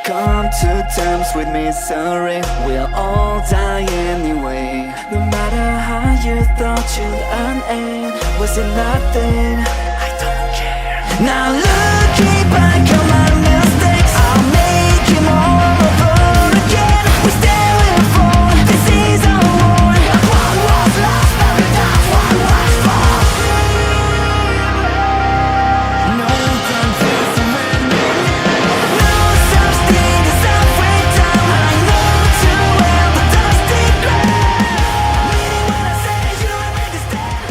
Come to terms with misery, we'll all die anyway. No matter how you thought you'd unend, was it nothing? I don't care. Now looking back on my mistakes, I'll make it all over again. We still live for, this is our war. One was lost, but that's one was for. No confusing when you no such thing as a freedom. I know too well the dusty ground. Meaning when I say you understand.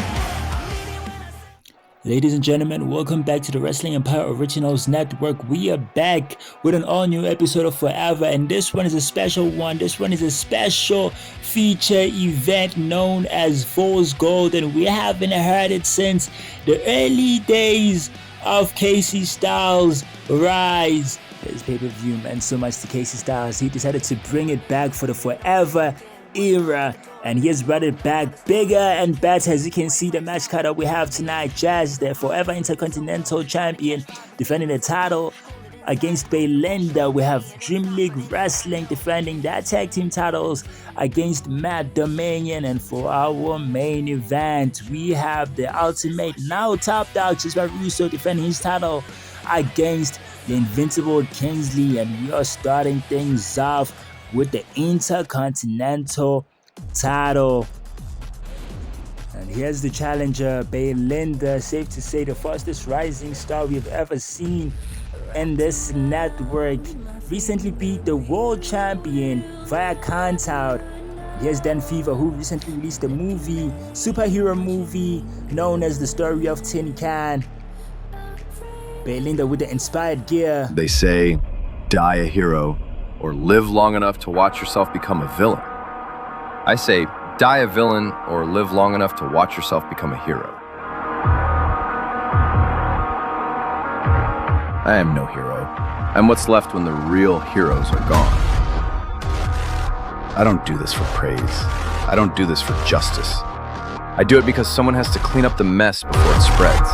Meaning when I say. Ladies and gentlemen, welcome back to the Wrestling Empire Originals Network. We are back with an all-new episode of Forever, and this one is a special one. This one is a special feature event known as Fool's Gold, and we haven't heard it since the early days of Casey Styles' rise. His pay-per-view meant so much to Casey Styles, he decided to bring it back for the Forever era, and he has brought it back bigger and better. As you can see, the match card that we have tonight, Jazz, the Forever Intercontinental Champion, defending the title against Belinda. We have Dream League Wrestling defending their tag team titles against Matt Dominion. And for our main event, we have the Ultimate, now top dog, Cesaro Russo, defending his title against the Invincible Kingsley. And we are starting things off with the Intercontinental title. And here's the challenger, Belinda, safe to say the fastest rising star we've ever seen in this network. Recently beat the world champion via countout. Here's Dan Fever, who recently released a movie, superhero movie known as The Story of Tin Can. Belinda with the inspired gear. They say, die a hero or live long enough to watch yourself become a villain. I say, die a villain or live long enough to watch yourself become a hero. I am no hero. I'm what's left when the real heroes are gone. I don't do this for praise. I don't do this for justice. I do it because someone has to clean up the mess before it spreads.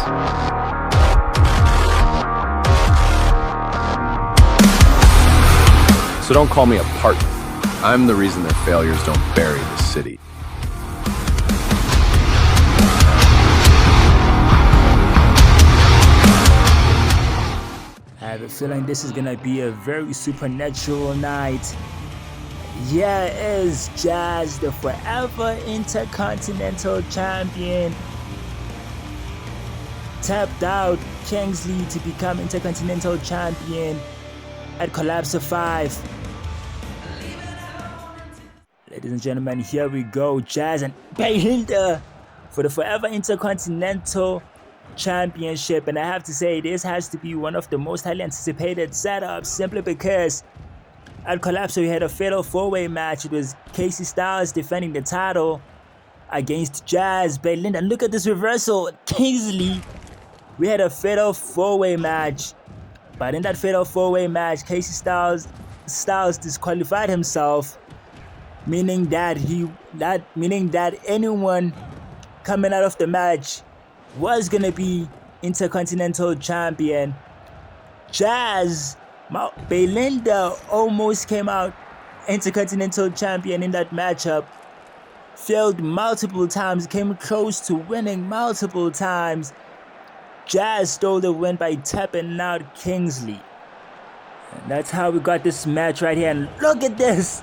So don't call me a partner. I'm the reason their failures don't bury the city. I have a feeling this is gonna be a very supernatural night. Yeah, it is Jazz, the Forever Intercontinental Champion, tapped out Kingsley to become Intercontinental Champion at Collapse of 5. Ladies and gentlemen, here we go. Jazz and Belinda for the Forever Intercontinental Championship. And I have to say, this has to be one of the most highly anticipated setups, simply because at Collapse we had a fatal 4-way match. It was Casey Styles defending the title against Jazz, Belinda. And look at this reversal. Kingsley, we had a fatal 4-way match. But in that fatal 4-way match, Casey Styles disqualified himself, meaning that anyone coming out of the match was gonna be Intercontinental Champion. Belinda almost came out Intercontinental Champion in that matchup. Failed multiple times, came close to winning multiple times. Jazz stole the win by tapping out Kingsley. And that's how we got this match right here. And look at this!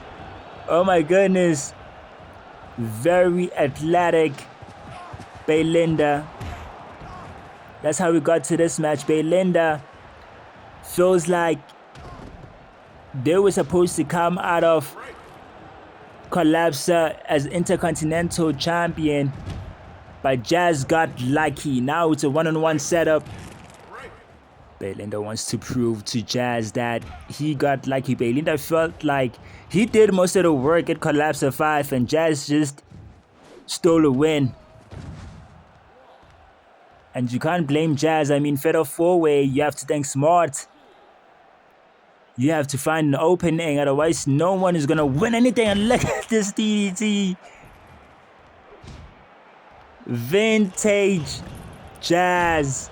Oh my goodness. Very athletic Belinda. That's how we got to this match. Belinda feels like they were supposed to come out of Collapse as Intercontinental Champion, but Jazz got lucky. Now it's a one-on-one setup. Belinda wants to prove to Jazz that he got lucky. Belinda felt like he did most of the work at Collapse of 5 and Jazz just stole a win. And you can't blame Jazz. I mean, fatal 4-way, you have to think smart. You have to find an opening, otherwise no one is gonna win anything. And look at this DDT. Vintage Jazz.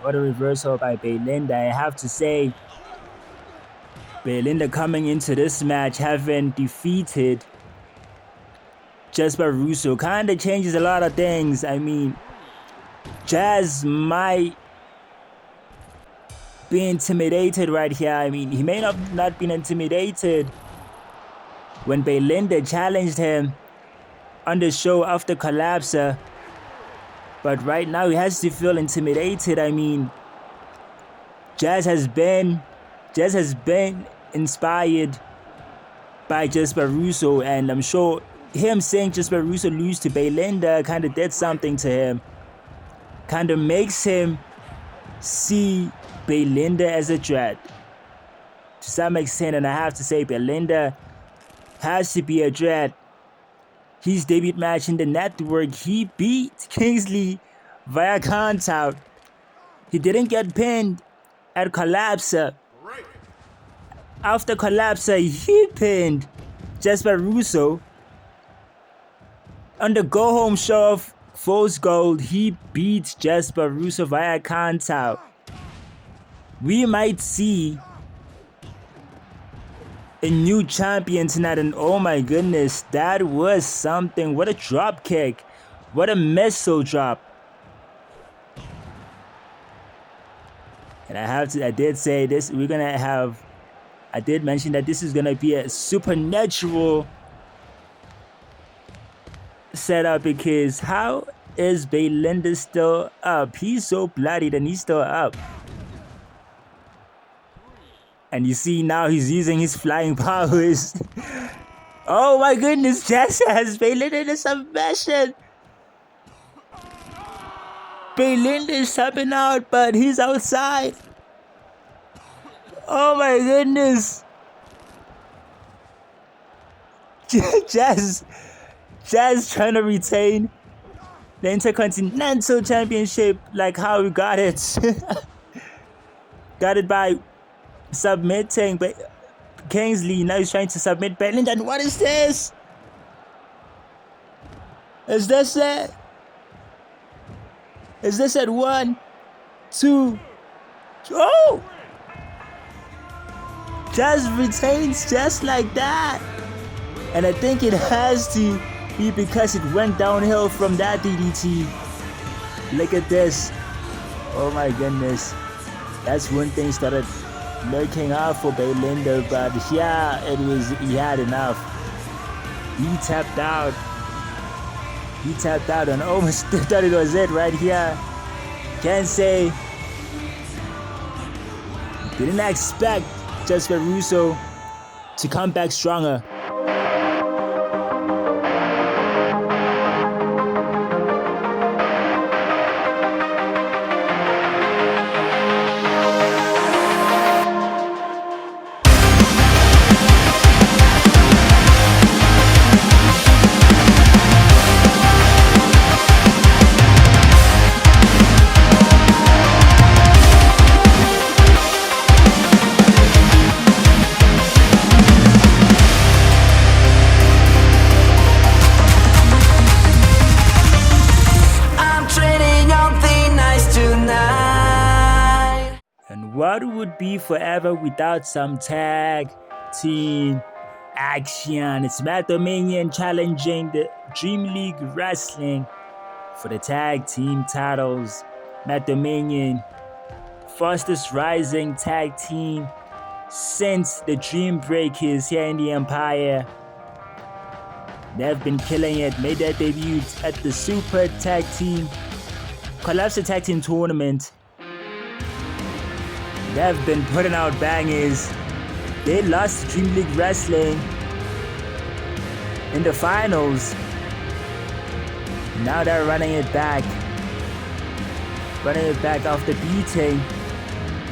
What a reversal by Belinda. I have to say, Belinda coming into this match having defeated Jesper Russo kind of changes a lot of things. I mean, Jazz might be intimidated right here. I mean, he may not been intimidated when Belinda challenged him on the show after Collapser, but right now he has to feel intimidated. I mean, Jazz has been inspired by Jesper Russo, and I'm sure him saying Jesper Russo lose to Belinda kind of did something to him. Kind of makes him see Belinda as a threat to some extent, and I have to say Belinda has to be a threat. His debut match in the network, he beat Kingsley via count out. He didn't get pinned at Collapser. After Collapser, he pinned Jesper Russo. On the go-home show of Fool's Gold, he beats Jesper Russo via count out. We might see a new champion tonight, and oh my goodness, that was something. What a drop kick. What a missile drop. And I did say this, I did mention that this is gonna be a supernatural setup, because how is Belinda still up? He's so bloodied and he's still up. And you see now he's using his flying powers. Oh my goodness, Jazz has Belinda in a submission. Belinda is tapping out, but he's outside. Oh my goodness. Jazz trying to retain the Intercontinental Championship like how we got it. Got it by submitting, but Kingsley now he's trying to submit Belinda. And what is this? Is this it? Is this at 1, 2? Oh! Just retains just like that. And I think it has to be because it went downhill from that DDT. Look at this. Oh my goodness. That's one thing started looking out for Belinda, but yeah, he had enough. He tapped out. He tapped out and almost thought it was it right here. Can't say. Didn't expect Jesper Russo to come back stronger. What would be forever without some tag team action? It's Matt Dominion challenging the Dream League Wrestling for the tag team titles. Matt Dominion, fastest rising tag team since the Dream Breakers here in the Empire. They've been killing it, made their debut at the Super Tag Team Collapse Tag Team Tournament. They've been putting out bangers. They lost to Dream League Wrestling in the finals. Now they're running it back. Running it back after beating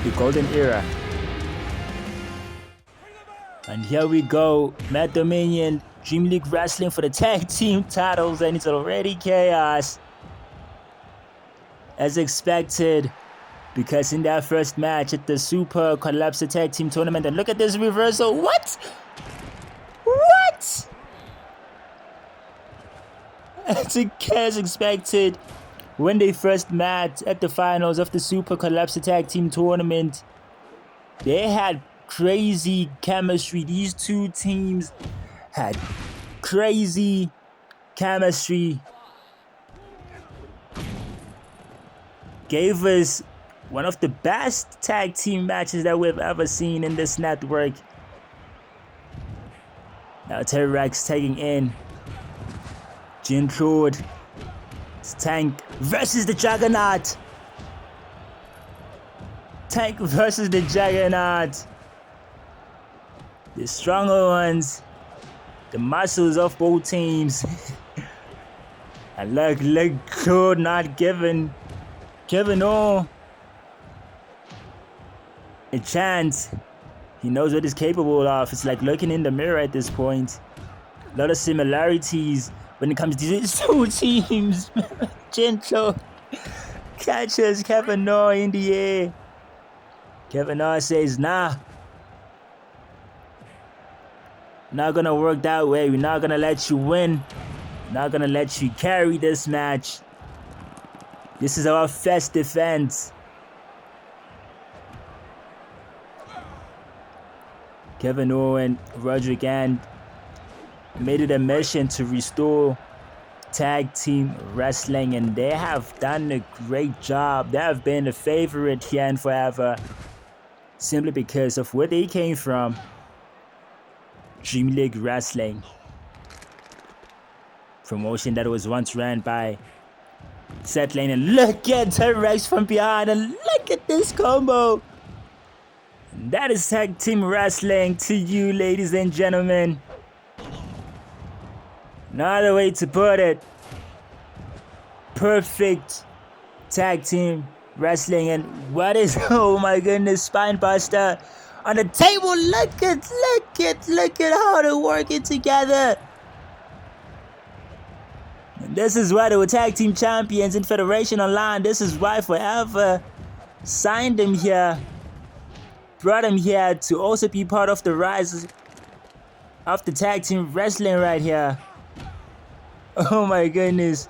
the Golden Era. And here we go. Matt Dominion, Dream League Wrestling for the tag team titles, and it's already chaos. As expected. Because in their first match at the Super Collapse Tag Team Tournament, and look at this reversal. What? What? As expected, when they first met at the finals of the Super Collapse Tag Team Tournament, they had crazy chemistry. These two teams had crazy chemistry. Gave us one of the best tag team matches that we've ever seen in this network. Now T-Rex taking in Jean-Claude. It's Tank versus the Juggernaut. Tank versus the Juggernaut. The stronger ones. The muscles of both teams. And look, Claude not giving all a chance. He knows what he's capable of. It's like looking in the mirror at this point. A lot of similarities when it comes to these two teams. Gentle catches Kevin Noah in the air. Kevin Noah says, nah. Not gonna work that way. We're not gonna let you win. We're not gonna let you carry this match. This is our first defense. Kevin Owen, Roderick, and made it a mission to restore tag team wrestling, and they have done a great job. They have been a favorite here in FRVR simply because of where they came from. Dream League Wrestling, promotion that was once ran by Seth Lane, and look at T-Rex from behind, and look at this combo. That is tag team wrestling to you, ladies and gentlemen. Another way to put it. Perfect tag team wrestling. And what is, oh my goodness, spine buster on the table. Look at how they're working together. And this is why they were tag team champions in Federation Online. This is why FRVR signed them here. Brought him here to also be part of the rise of the tag team wrestling right here. Oh my goodness.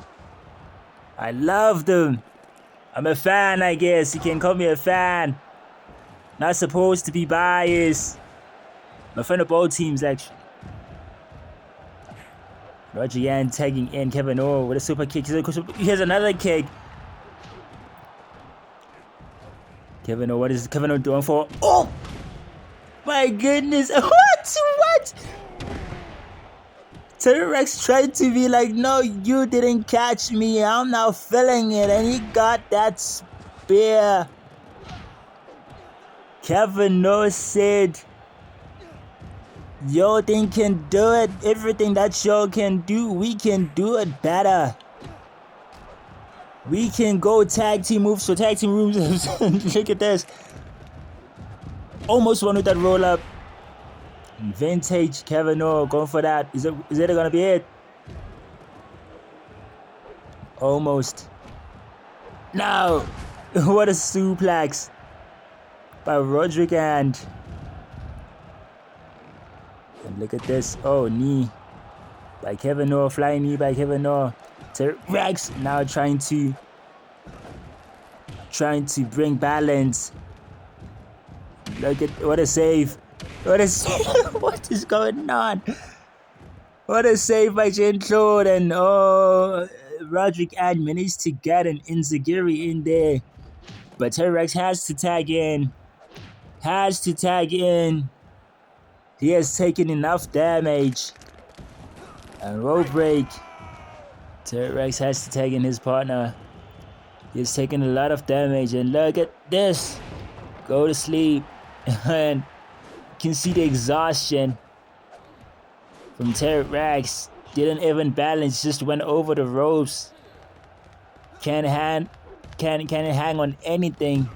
I love them. I'm a fan, I guess. You can call me a fan. Not supposed to be biased. I'm a fan of both teams, actually. Roger Yan tagging in Kevin O with a super kick. Here's another kick. Kevin O, what is Kevin O doing for? Oh! My goodness. What? T-Rex tried to be like, no, you didn't catch me. I'm now feeling it. And he got that spear. Kevin O said, yo thing can do it. Everything that yo can do, we can do it better. We can go tag team moves for tag team moves. Look at this. Almost won with that roll up. Vintage Kevin O going for that. Is it gonna be it? Almost. No. What a suplex by Roderick and look at this. Oh, knee by Kevin O. Flying knee by Kevin O. T-Rex now trying to bring balance. Look at what a save. What is going on? What a save by Jean-Claude, and Roderick and managed to get an Inzaguri in there. But T-Rex has to tag in. He has taken enough damage. And rope break. T-Rex has to tag in his partner. He has taken a lot of damage, and look at this. Go to sleep. And you can see the exhaustion from T-Rex. Didn't even balance, just went over the ropes. Can't hang on anything.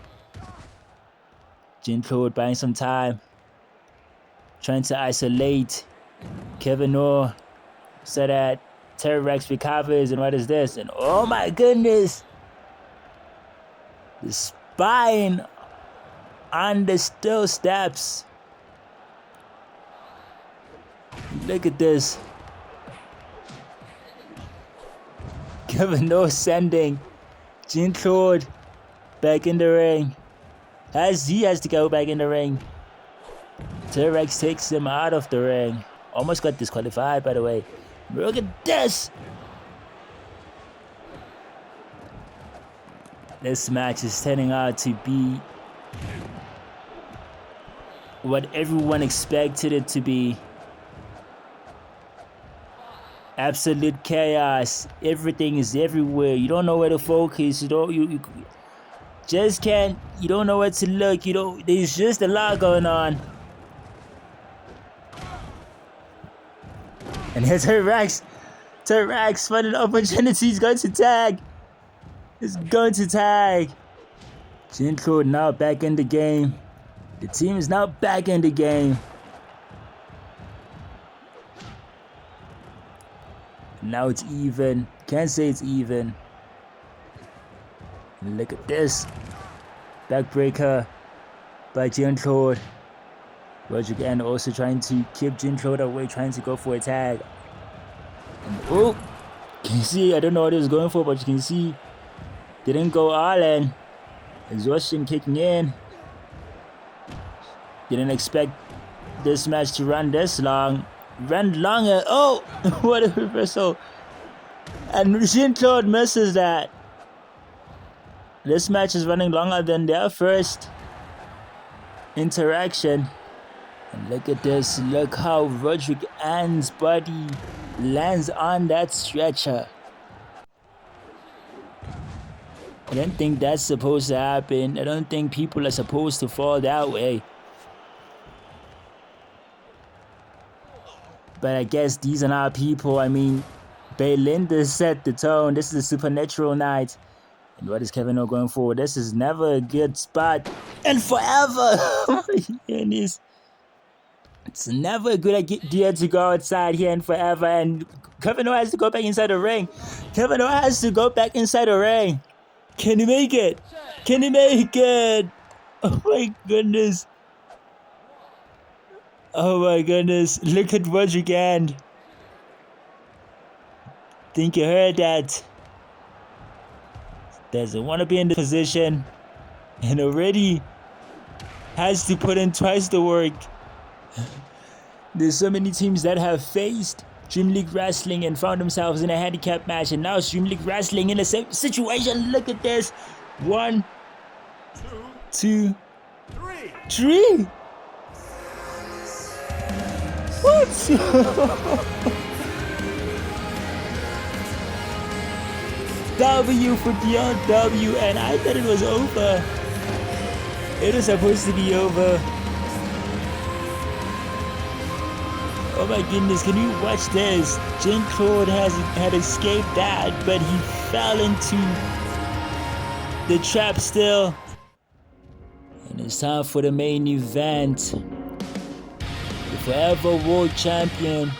Jean-Claude buying some time. Trying to isolate Kevin O so that T-Rex recovers. And what is this? And oh my goodness! The spine on the steel steps. Look at this. Kevin O sending Jean-Claude back in the ring. He has to go back in the ring. T-Rex takes him out of the ring. Almost got disqualified, by the way. Look at this! This match is turning out to be what everyone expected it to be. Absolute chaos. Everything is everywhere. You don't know where to focus. You just can't. You don't know where to look. There's just a lot going on. And here's T-Rex. T-Rex finding an opportunity. He's going to tag. He's going to tag. Jean-Claude now back in the game. The team is now back in the game. Now it's even. Can't say it's even. Look at this. Backbreaker by Jean-Claude. Roderick N also trying to keep Jean-Claude away, trying to go for a tag. And, oh! Can you see? I don't know what he was going for, but you can see. Didn't go all in. Exhaustion kicking in. Didn't expect this match to run this long. Ran longer. Oh! What a reversal. And Jean-Claude misses that. This match is running longer than their first interaction. And look at this. Look how Roderick Ann's body lands on that stretcher. I don't think that's supposed to happen. I don't think people are supposed to fall that way. But I guess these are not people. I mean, Belinda set the tone. This is a supernatural night. And what is Kevin O going for? This is never a good spot. And forever! Oh my goodness. It's never a good idea to go outside here and forever. And Kevin O has to go back inside the ring. Kevin O has to go back inside the ring. Can he make it? Can he make it? Oh my goodness. Oh my goodness. Look at Roderick Ann. Think you heard that. Doesn't want to be in the position. And already has to put in twice the work. There's so many teams that have faced Dream League Wrestling and found themselves in a handicap match. And now Dream League Wrestling in the same situation. Look at this. 1, 2, 3. What? W for DLW, and I thought it was over. It was supposed to be over. Oh my goodness, can you watch this? Jean-Claude had escaped that, but he fell into the trap still. And it's time for the main event. The Forever World Champion,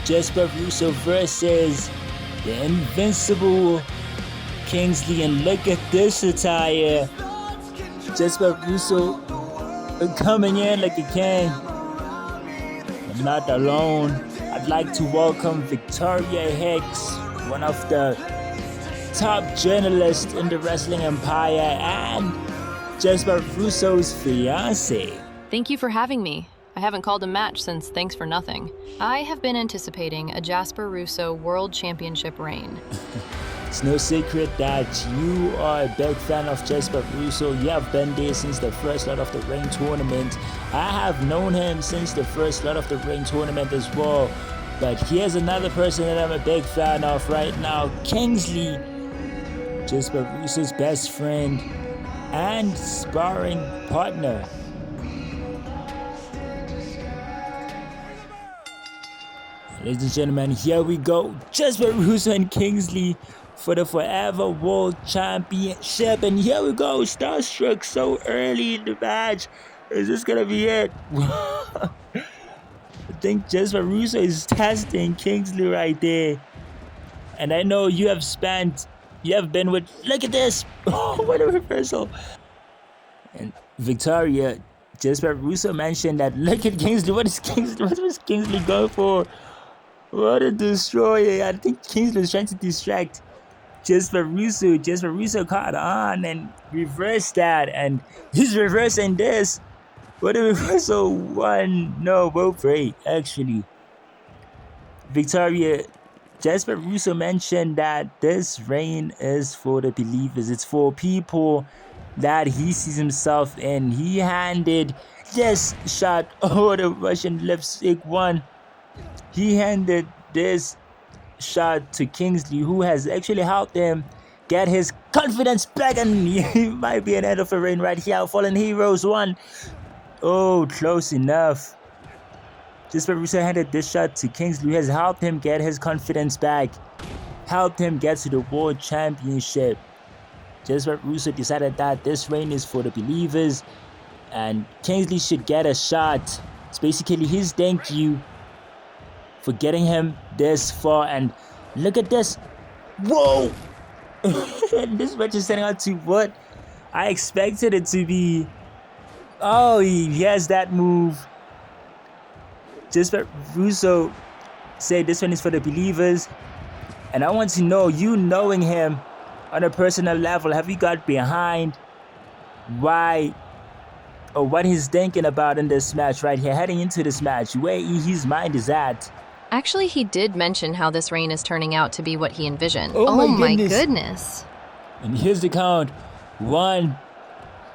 Jesper Russo versus the Invincible Kingsley. And look at this attire. Jesper Russo coming in like a king. I'm not alone. I'd like to welcome Victoria Hicks, one of the top journalists in the wrestling empire, and Jesper Russo's fiance. Thank you for having me. I haven't called a match since Thanks for Nothing. I have been anticipating a Jesper Russo World Championship reign. It's no secret that you are a big fan of Jesper Russo. You have been there since the first Lord of the Ring tournament. I have known him since the first Lord of the Ring tournament as well. But here's another person that I'm a big fan of right now, Kingsley. Jesper Russo's best friend and sparring partner. Ladies and gentlemen, here we go. Jesper Russo and Kingsley for the Forever World Championship. And here we go. Starstruck so early in the match. Is this going to be it? I think Jesper Russo is testing Kingsley right there. And I know you have been with, look at this. Oh, what a reversal. And Victoria, Jesper Russo mentioned that, look at Kingsley. What was Kingsley going for? What a destroyer. I think Kingsley was trying to distract Jesper Russo. Jesper Russo caught on and reversed that. And he's reversing this. What if Russo won? No, both right, actually. Victoria, Jasper Russo mentioned that this reign is for the believers. It's for people that he sees himself in. He handed this shot over the Russian lipstick one. He handed this shot to Kingsley, who has actually helped him get his confidence back, and he might be an end of a reign right here. Fallen Heroes 1. Oh, close enough. Jasper Russo handed this shot to Kingsley, who has helped him get his confidence back, helped him get to the World Championship. Jasper Russo decided that this reign is for the believers, and Kingsley should get a shot. It's basically his thank you for getting him this far. And look at this. Whoa! This match is turning out to what I expected it to be. Oh, he has that move. Jasper Russo said this one is for the believers. And I want to know, you knowing him on a personal level, have you got behind why or what he's thinking about in this match right here, heading into this match, where his mind is at? Actually, he did mention how this reign is turning out to be what he envisioned. Oh my goodness. And here's the count. 1.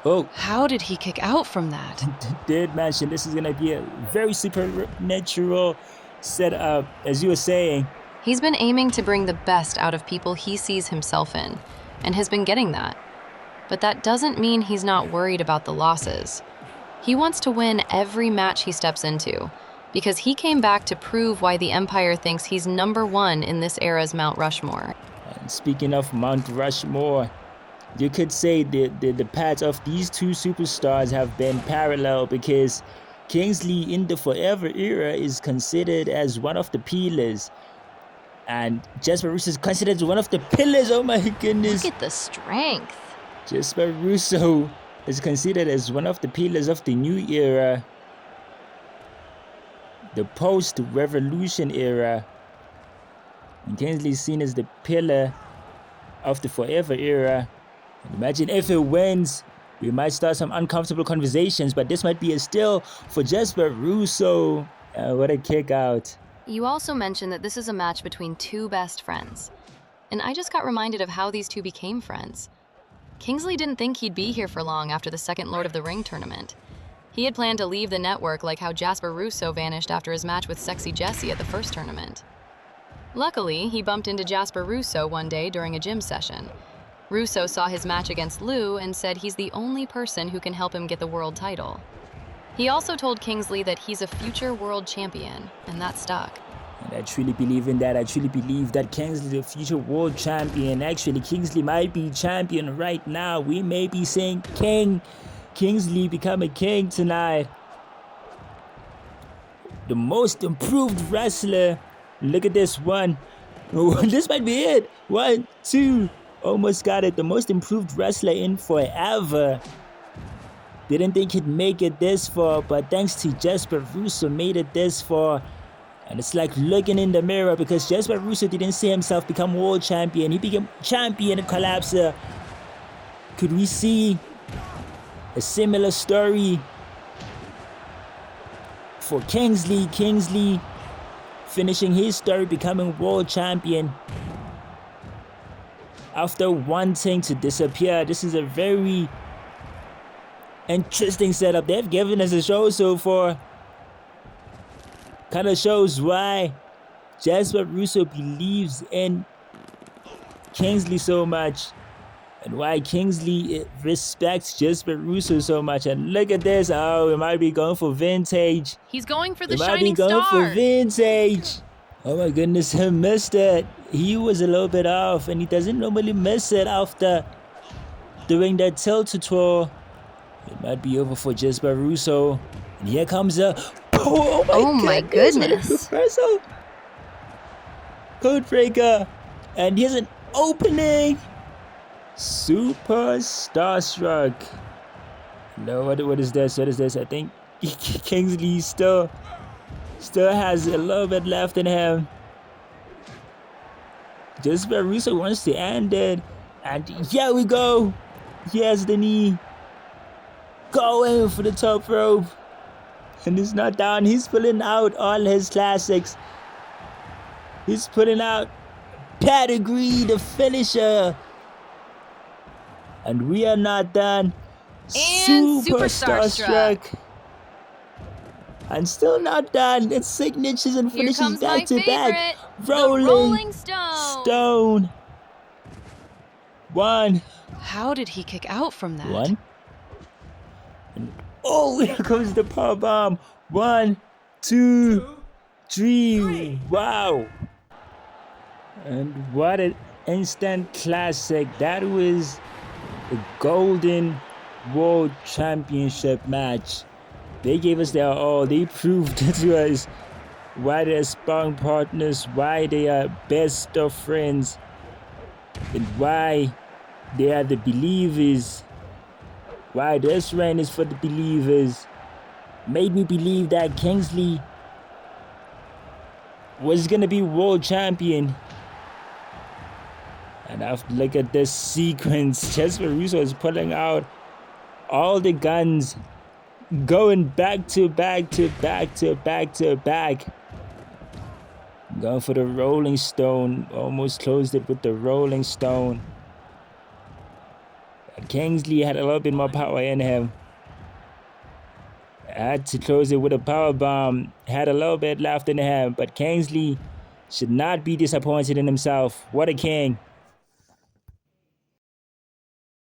Oh, How did he kick out from that? did mention this is gonna be a very supernatural setup, as you were saying. He's been aiming to bring the best out of people he sees himself in, and has been getting that. But that doesn't mean he's not worried about the losses. He wants to win every match he steps into, because he came back to prove why the Empire thinks he's #1 in this era's Mount Rushmore. And speaking of Mount Rushmore, you could say the paths of these two superstars have been parallel, because Kingsley in the Forever era is considered as one of the pillars, and Jasper Russo is considered as one of the pillars. Oh my goodness. Look at the strength. Jasper Russo is considered as one of the pillars of the new era, the post-revolution era. And Kingsley is seen as the pillar of the Forever era. Imagine if it wins, we might start some uncomfortable conversations, but this might be a steal for Jasper Russo. What a kick out. You also mentioned that this is a match between two best friends. And I just got reminded of how these two became friends. Kingsley didn't think he'd be here for long after the second Lord of the Ring tournament. He had planned to leave the network, like how Jasper Russo vanished after his match with Sexy Jessie at the first tournament. Luckily, he bumped into Jasper Russo one day during a gym session. Russo saw his match against Lou and said he's the only person who can help him get the world title. He also told Kingsley that he's a future world champion, and that stuck. And I truly believe in that. I truly believe that Kingsley is the future world champion. Actually, Kingsley might be champion right now. We may be saying Kingsley become a king tonight. The most improved wrestler. Look at this one. Oh, this might be it. 1, 2. Almost got it. The most improved wrestler in forever. Didn't think he'd make it this far, but thanks to Jasper Russo, made it this far. And it's like looking in the mirror, because Jasper Russo didn't see himself become world champion. He became champion in Collapser. Could we see a similar story for Kingsley? Kingsley finishing his story, becoming world champion after wanting to disappear. This is a very interesting setup. They've given us a show so far. Kind of shows why Jasper Russo believes in Kingsley so much, and why Kingsley respects Jasper Russo so much. And look at this. Oh, we might be going for vintage. He's going for the We might shining be going star. for vintage. Oh my goodness, he missed it. He was a little bit off, and he doesn't normally miss it after doing that tilt tutorial. It might be over for Jasper Russo. And here comes a... Oh my goodness. Reversal. Code breaker. And here's an opening. Super starstruck. No, what is this? What is this? I think Kingsley still has a little bit left in him. Jasper Russo wants to end it. And here we go. Here's the knee. going for the top rope. And he's not down. He's pulling out all his classics. He's putting out Pedigree, the finisher. And we are not done. And super starstruck. And still not done. It's signatures and Here finishes comes my back to back. favorite, the Rolling Stone. Stone. 1. How did he kick out from that? 1. And oh, here comes the power bomb. 1, 2, 3. Wow. And what an instant classic. That was a golden world championship match. They gave us their all. They proved to us why they're sparring partners, why they are best of friends, and why they are the believers. Why this reign is for the believers. Made me believe that Kingsley was gonna be world champion. And after look at this sequence, Jesper Russo is pulling out all the guns, going back to back to back to back to back. Going for the Rolling Stone, almost closed it with the Rolling Stone. Kingsley had a little bit more power in him. Had to close it with a power bomb. Had a little bit left in him, but Kingsley should not be disappointed in himself. What a king.